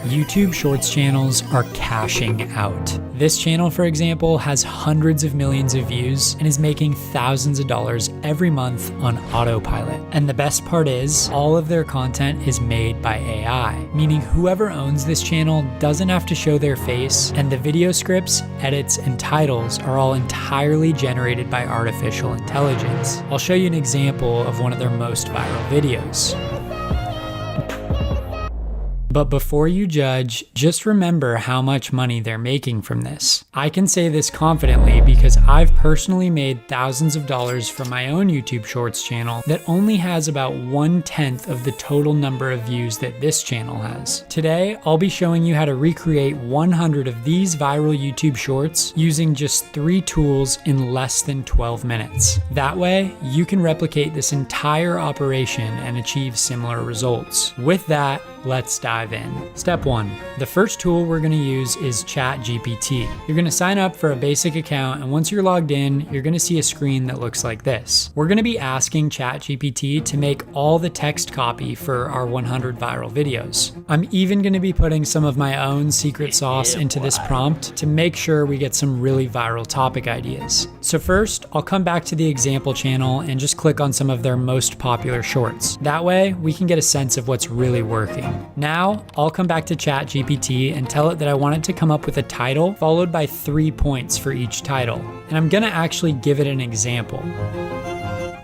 YouTube Shorts channels are cashing out. This channel, for example, has hundreds of millions of views and is making thousands of dollars every month on autopilot. And the best part is, all of their content is made by AI, meaning whoever owns this channel doesn't have to show their face, and the video scripts, edits, and titles are all entirely generated by artificial intelligence. I'll show you an example of one of their most viral videos. But before you judge, just remember how much money they're making from this. I can say this confidently because I've personally made thousands of dollars from my own YouTube Shorts channel that only has about 1/10 of the total number of views that this channel has. Today, I'll be showing you how to recreate 100 of these viral YouTube Shorts using just 3 tools in less than 12 minutes. That way, you can replicate this entire operation and achieve similar results. With that, let's dive in. Step 1. The first tool we're going to use is ChatGPT. You're going to sign up for a basic account, and once you're logged in, you're going to see a screen that looks like this. We're going to be asking ChatGPT to make all the text copy for our 100 viral videos. I'm even going to be putting some of my own secret sauce into this prompt to make sure we get some really viral topic ideas. So first, I'll come back to the example channel and just click on some of their most popular shorts. That way, we can get a sense of what's really working. Now, I'll come back to ChatGPT and tell it that I want it to come up with a title followed by 3 points for each title. And I'm gonna actually give it an example.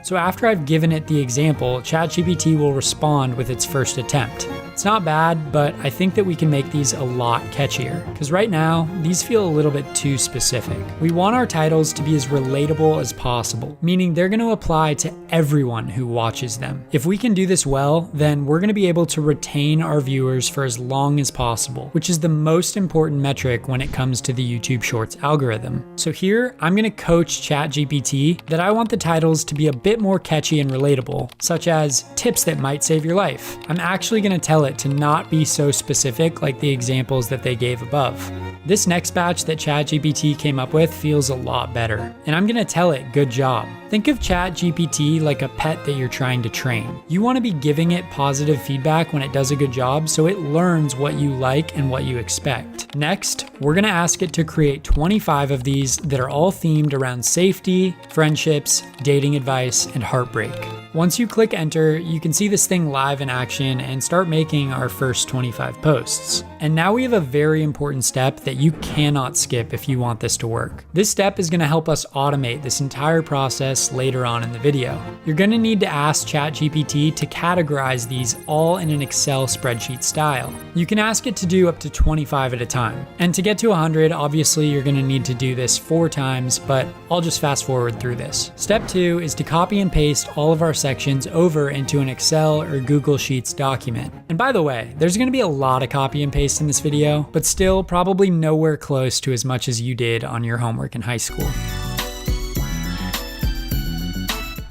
So after I've given it the example, ChatGPT will respond with its first attempt. It's not bad, but I think that we can make these a lot catchier, because right now, these feel a little bit too specific. We want our titles to be as relatable as possible, meaning they're going to apply to everyone who watches them. If we can do this well, then we're going to be able to retain our viewers for as long as possible, which is the most important metric when it comes to the YouTube Shorts algorithm. So here, I'm going to coach ChatGPT that I want the titles to be a bit more catchy and relatable, such as tips that might save your life. I'm actually going to tell it to not be so specific like the examples that they gave above. This next batch that ChatGPT came up with feels a lot better, and I'm gonna tell it good job. Think of ChatGPT like a pet that you're trying to train. You want to be giving it positive feedback when it does a good job so it learns what you like and what you expect. Next, we're gonna ask it to create 25 of these that are all themed around safety, friendships, dating advice, and heartbreak. Once you click enter, you can see this thing live in action and start making our first 25 posts. And now we have a very important step that you cannot skip if you want this to work. This step is going to help us automate this entire process later on in the video. You're going to need to ask ChatGPT to categorize these all in an Excel spreadsheet style. You can ask it to do up to 25 at a time. And to get to 100, obviously you're going to need to do this 4 times, but I'll just fast forward through this. Step 2 is to copy and paste all of our sections over into an Excel or Google Sheets document. And by the way, there's going to be a lot of copy and paste in this video, but still probably nowhere close to as much as you did on your homework in high school.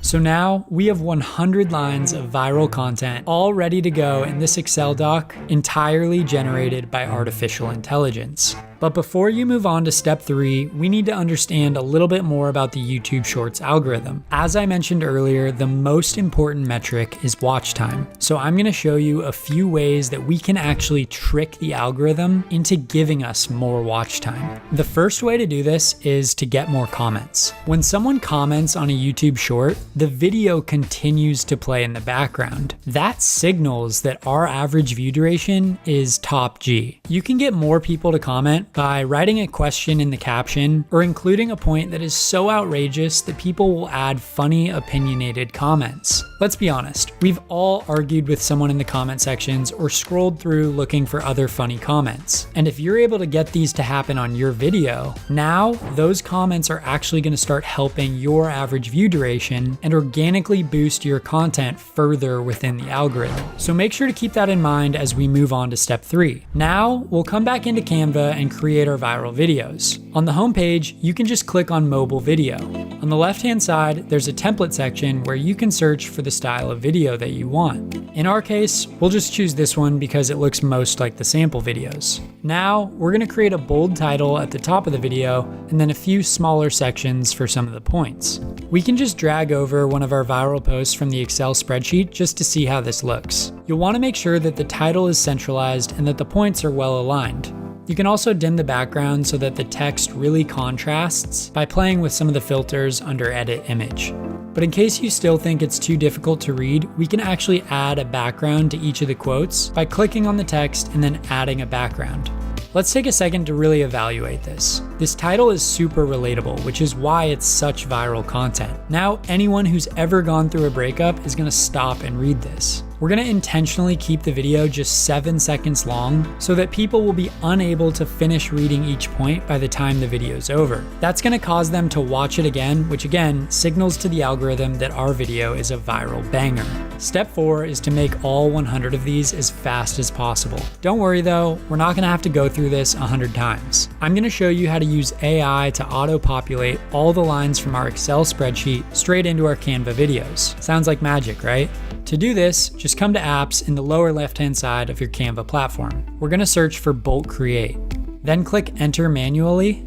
So now we have 100 lines of viral content all ready to go in this Excel doc, entirely generated by artificial intelligence. But before you move on to step 3, we need to understand a little bit more about the YouTube Shorts algorithm. As I mentioned earlier, the most important metric is watch time. So I'm going to show you a few ways that we can actually trick the algorithm into giving us more watch time. The first way to do this is to get more comments. When someone comments on a YouTube Short, the video continues to play in the background. That signals that our average view duration is top G. You can get more people to comment by writing a question in the caption or including a point that is so outrageous that people will add funny, opinionated comments. Let's be honest, we've all argued with someone in the comment sections or scrolled through looking for other funny comments. And if you're able to get these to happen on your video, now those comments are actually going to start helping your average view duration and organically boost your content further within the algorithm. So make sure to keep that in mind as we move on to step 3. Now we'll come back into Canva and create our viral videos. On the homepage, you can just click on mobile video. On the left-hand side, there's a template section where you can search for the style of video that you want. In our case, we'll just choose this one because it looks most like the sample videos. Now, we're going to create a bold title at the top of the video and then a few smaller sections for some of the points. We can just drag over one of our viral posts from the Excel spreadsheet just to see how this looks. You'll want to make sure that the title is centralized and that the points are well aligned. You can also dim the background so that the text really contrasts by playing with some of the filters under Edit Image. But in case you still think it's too difficult to read, we can actually add a background to each of the quotes by clicking on the text and then adding a background. Let's take a second to really evaluate this. This title is super relatable, which is why it's such viral content. Now, anyone who's ever gone through a breakup is gonna stop and read this. We're gonna intentionally keep the video just 7 seconds long so that people will be unable to finish reading each point by the time the video's over. That's gonna cause them to watch it again, which again signals to the algorithm that our video is a viral banger. Step 4 is to make all 100 of these as fast as possible. Don't worry though, we're not gonna have to go through this 100 times. I'm gonna show you how to use AI to auto-populate all the lines from our Excel spreadsheet straight into our Canva videos. Sounds like magic, right? To do this, just come to Apps in the lower left-hand side of your Canva platform. We're gonna search for Bulk Create. Then click Enter manually,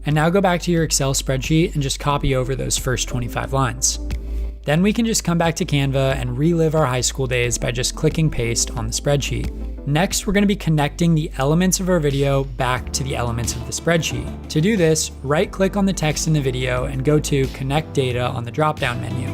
and now go back to your Excel spreadsheet and just copy over those first 25 lines. Then we can just come back to Canva and relive our high school days by just clicking Paste on the spreadsheet. Next, we're gonna be connecting the elements of our video back to the elements of the spreadsheet. To do this, right-click on the text in the video and go to Connect Data on the drop-down menu.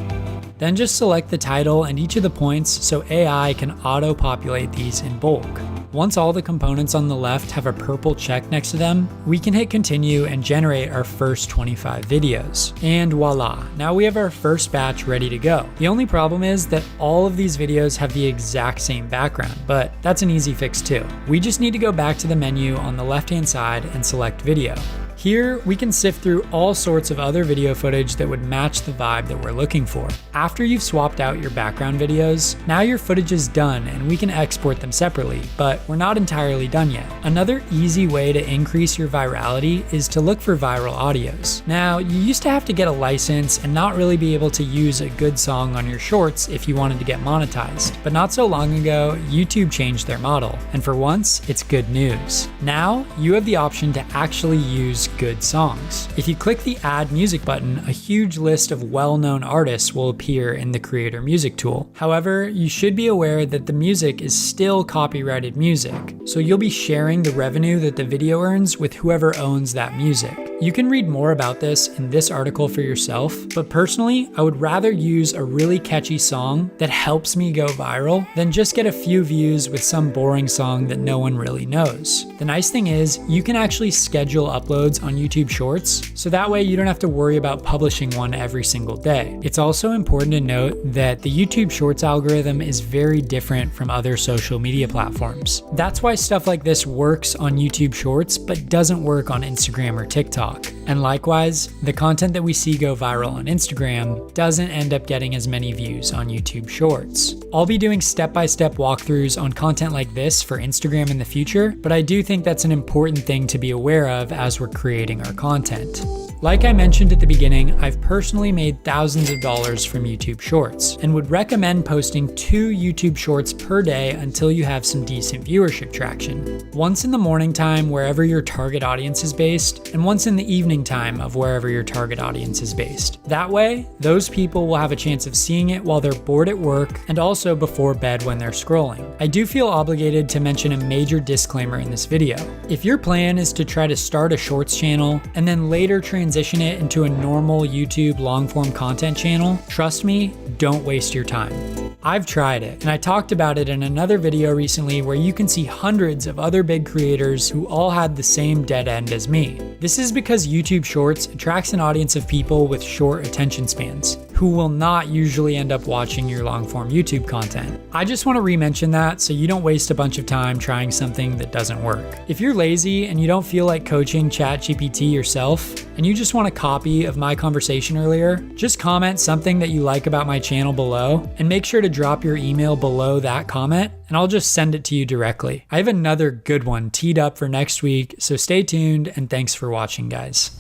Then just select the title and each of the points so AI can auto-populate these in bulk. Once all the components on the left have a purple check next to them, we can hit continue and generate our first 25 videos. And voila, now we have our first batch ready to go. The only problem is that all of these videos have the exact same background, but that's an easy fix too. We just need to go back to the menu on the left-hand side and select video. Here, we can sift through all sorts of other video footage that would match the vibe that we're looking for. After you've swapped out your background videos, now your footage is done and we can export them separately, but we're not entirely done yet. Another easy way to increase your virality is to look for viral audios. Now, you used to have to get a license and not really be able to use a good song on your shorts if you wanted to get monetized. But not so long ago, YouTube changed their model, and for once, it's good news. Now, you have the option to actually use good songs. If you click the Add Music button, a huge list of well-known artists will appear in the Creator Music tool. However, you should be aware that the music is still copyrighted music, so you'll be sharing the revenue that the video earns with whoever owns that music. You can read more about this in this article for yourself, but personally, I would rather use a really catchy song that helps me go viral than just get a few views with some boring song that no one really knows. The nice thing is, you can actually schedule uploads on YouTube Shorts, so that way you don't have to worry about publishing one every single day. It's also important to note that the YouTube Shorts algorithm is very different from other social media platforms. That's why stuff like this works on YouTube Shorts, but doesn't work on Instagram or TikTok. And likewise, the content that we see go viral on Instagram doesn't end up getting as many views on YouTube Shorts. I'll be doing step-by-step walkthroughs on content like this for Instagram in the future, but I do think that's an important thing to be aware of as we're creating our content. Like I mentioned at the beginning, I've personally made thousands of dollars from YouTube Shorts and would recommend posting 2 YouTube Shorts per day until you have some decent viewership traction. Once in the morning time wherever your target audience is based, and once in the evening time of wherever your target audience is based. That way, those people will have a chance of seeing it while they're bored at work and also before bed when they're scrolling. I do feel obligated to mention a major disclaimer in this video. If your plan is to try to start a Shorts channel and then later transition it into a normal YouTube long-form content channel, trust me, don't waste your time. I've tried it, and I talked about it in another video recently where you can see hundreds of other big creators who all had the same dead end as me. This is because YouTube Shorts attracts an audience of people with short attention spans, who will not usually end up watching your long-form YouTube content. I just want to re-mention that so you don't waste a bunch of time trying something that doesn't work. If you're lazy and you don't feel like coaching ChatGPT yourself, and you just want a copy of my conversation earlier, just comment something that you like about my channel below and make sure to drop your email below that comment and I'll just send it to you directly. I have another good one teed up for next week, so stay tuned and thanks for watching, guys.